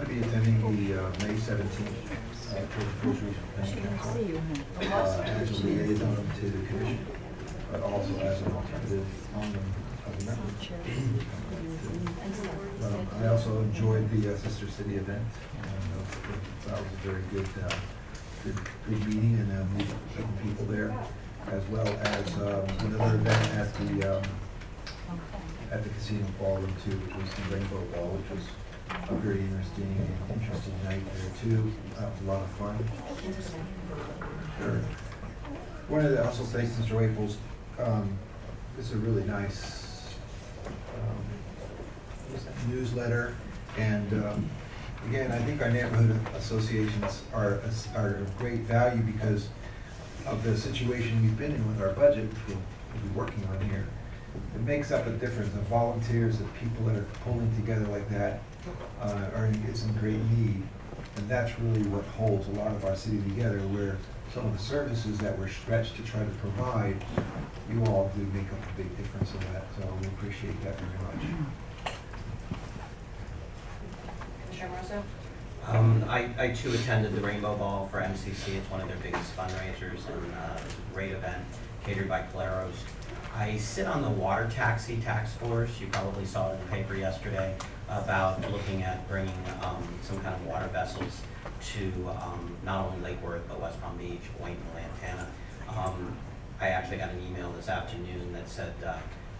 to be attending the May 17th Trade Force Regional Planning Council as a liaison to the commission, but also as an alternative on the member. I also enjoyed the Sister City event. That was a very good meeting and meet some people there, as well as another event at the casino ballroom too, which was the Rainbow Ball, which was a very interesting night there too. That was a lot of fun. Sure. Wanted to also thank Mr. Waples. It's a really nice newsletter, and again, I think our neighborhood associations are of great value because of the situation we've been in with our budget, which we'll be working on here. It makes up a difference. The volunteers, the people that are pulling together like that is in great need, and that's really what holds a lot of our city together, where some of the services that we're stretched to try to provide, you all do make up a big difference in that, so we appreciate that very much. Commissioner Rosso? I too attended the Rainbow Ball for MCC. It's one of their biggest fundraisers, and it's a great event catered by Claros. I sit on the water taxi task force. You probably saw it in the paper yesterday about looking at bringing some kind of water vessels to not only Lake Worth but West Palm Beach, Boynton, Lantana. I actually got an email this afternoon that said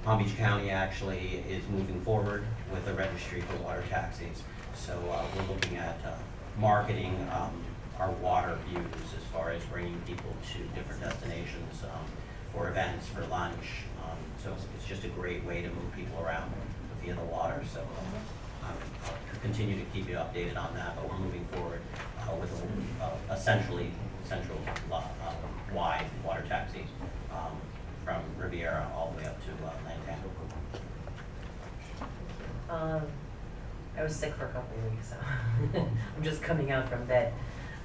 Palm Beach County actually is moving forward with a registry for water taxis. So we're looking at marketing our water views as far as bringing people to different destinations for events, for lunch. So it's just a great way to move people around via the water. So I'll continue to keep you updated on that, but we're moving forward with a central wide water taxi from Riviera all the way up to Lantana. I was sick for a couple of weeks, so I'm just coming out from bed.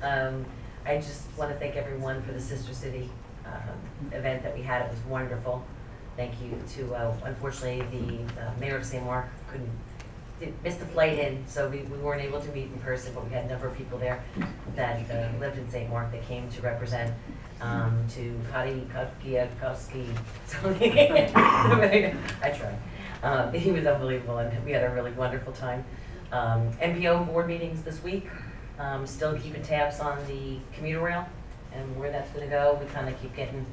I just want to thank everyone for the Sister City event that we had. It was wonderful. Thank you to, unfortunately, the mayor of St. Mark missed the flight in, so we weren't able to meet in person, but we had a number of people there that lived in St. Mark that came to represent to Kakiakowski, something. I tried. He was unbelievable, and we had a really wonderful time. MPO board meetings this week. Still keeping tabs on the commuter rail and where that's going to go. We kind of keep getting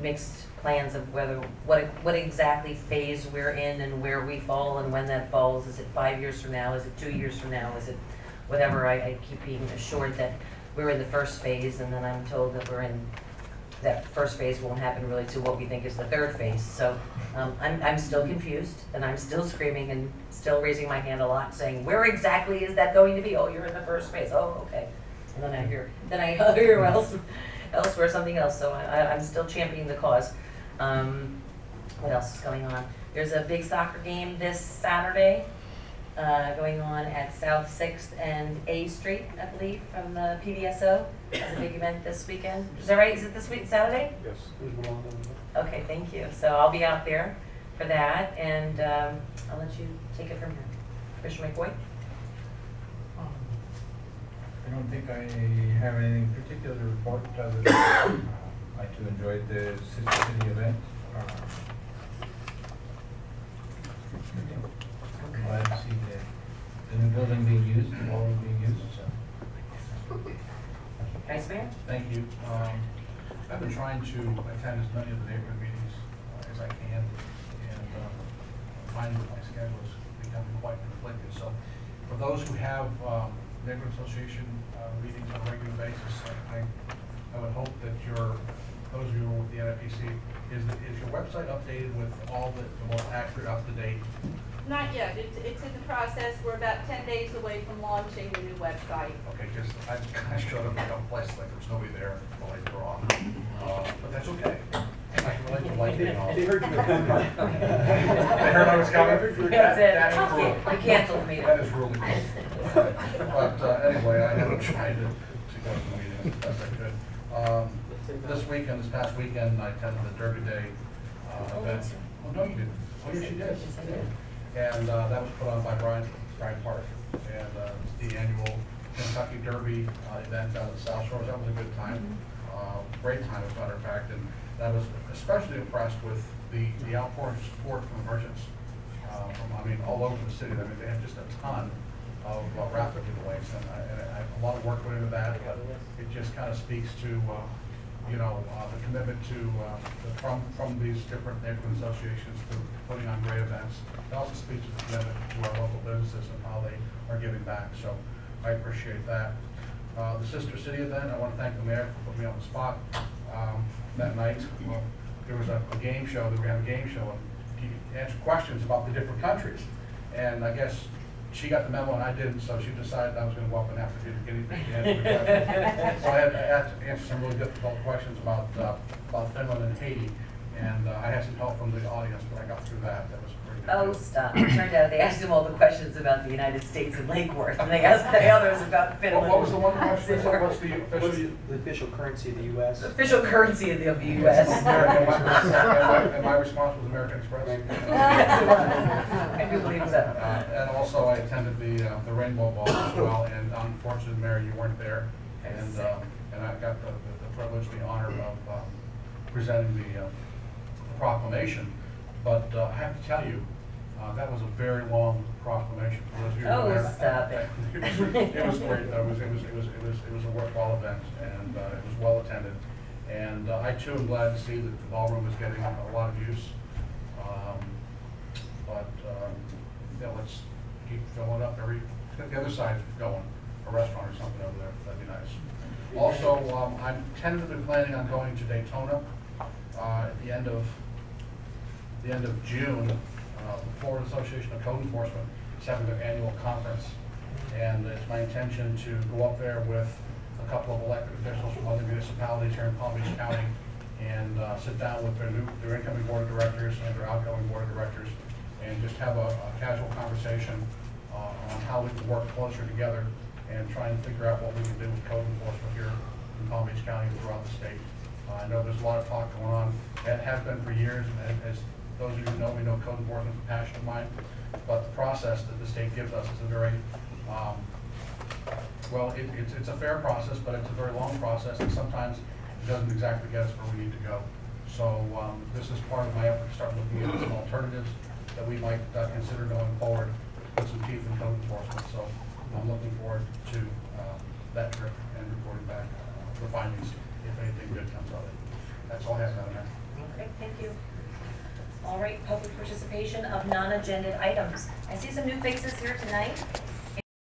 mixed plans of what exactly phase we're in and where we fall and when that falls. Is it 5 years from now? Is it 2 years from now? Is it whatever? I keep being assured that we're in the first phase, and then I'm told that that first phase won't happen really to what we think is the third phase. So I'm still confused, and I'm still screaming and still raising my hand a lot, saying, where exactly is that going to be? Oh, you're in the first phase. Oh, okay. And then I hear elsewhere something else. So I'm still championing the cause. What else is going on? There's a big soccer game this Saturday going on at South 6th and A Street, I believe, from the PBSO. It's a big event this weekend. Is that right? Is it this week, Saturday? Yes, there's one on there. Okay, thank you. So I'll be out there for that, and I'll let you take it from here. Commissioner McCoy? I don't think I have anything particular to report other than I too enjoyed the Sister City event. I'm glad to see the new building being used, the ballroom being used. So. Vice Mayor? Thank you. I've been trying to attend as many of the neighborhood meetings as I can, and finding that my schedule is becoming quite conflicted. So for those who have neighborhood association meetings on a regular basis, I would hope that those of you who are with the NFPC, is your website updated with all the most accurate, up-to-date? Not yet. It's in the process. We're about 10 days away from launching the new website. Okay, just I kind of showed up in a place like there's nobody there, the lights were off, but that's okay. I can relate to lighting and all. They heard you. They heard I was coming. That's it. That is cool. We canceled the meeting. That is really cool. But anyway, I haven't tried to go to the meetings as best I could. This past weekend, I attended the Derby Day event. Oh, no, you didn't. Oh, yes, you did. And that was put on by Brian Bragg Park. And the annual Kentucky Derby event down at the South Shores. That was a good time, great time as a matter of fact. And I was especially impressed with the outpouring support from merchants all over the city. I mean, they had just a ton of raffle giveaways, and a lot of work went into that, but it just kind of speaks to, the commitment to, from these different neighborhood associations to putting on great events. It also speaks to the commitment to our local businesses and how they are giving back, so I appreciate that. The Sister City event, I want to thank the mayor for putting me on the spot. That night, well, there was a game show, we had a game show, and you answer questions about the different countries. And I guess she got the memo and I didn't, so she decided I was going to go up and have to get anything to answer the questions. So I had to answer some really difficult questions about Finland and Haiti. And I had some help from the audience, but I got through that. That was pretty good. Oh, stop. It turned out they asked him all the questions about the United States and Lake Worth, and they asked the others about Finland. What was the one question? What's the official? The official currency of the U.S.? The official currency of the U.S. And my response was American Express. I do believe so. And also I attended the Rainbow Ball as well, and unfortunately, Mary, you weren't there. And I got the privilege, the honor of presenting the proclamation. But I have to tell you, that was a very long proclamation. For those of you who were there. Stop it. It was great. It was a worthwhile event, and it was well attended. And I too am glad to see that the ballroom is getting a lot of use. Let's keep filling up the other side going, a restaurant or something over there. That'd be nice. Also, I'm tentatively planning on going to Daytona at the end of June. The Florida Association of Code Enforcement is having their annual conference, and it's my intention to go up there with a couple of elected officials from other municipalities here in Palm Beach County and sit down with their incoming board of directors and their outgoing board of directors and just have a casual conversation on how we can work closer together and try and figure out what we can do with code enforcement here in Palm Beach County and throughout the state. I know there's a lot of talk going on. It has been for years, and as those of you who know me know code enforcement is a passion of mine, but the process that the state gives us is a very, it's a fair process, but it's a very long process, and sometimes it doesn't exactly get us where we need to go. So this is part of my effort to start looking at some alternatives that we might consider going forward with some teeth in code enforcement. So I'm looking forward to that trip and reporting back the findings if anything good comes of it. That's all I have, Madam Mayor. Okay, thank you. All right, public participation of non-agenda items. I see some new faces here tonight.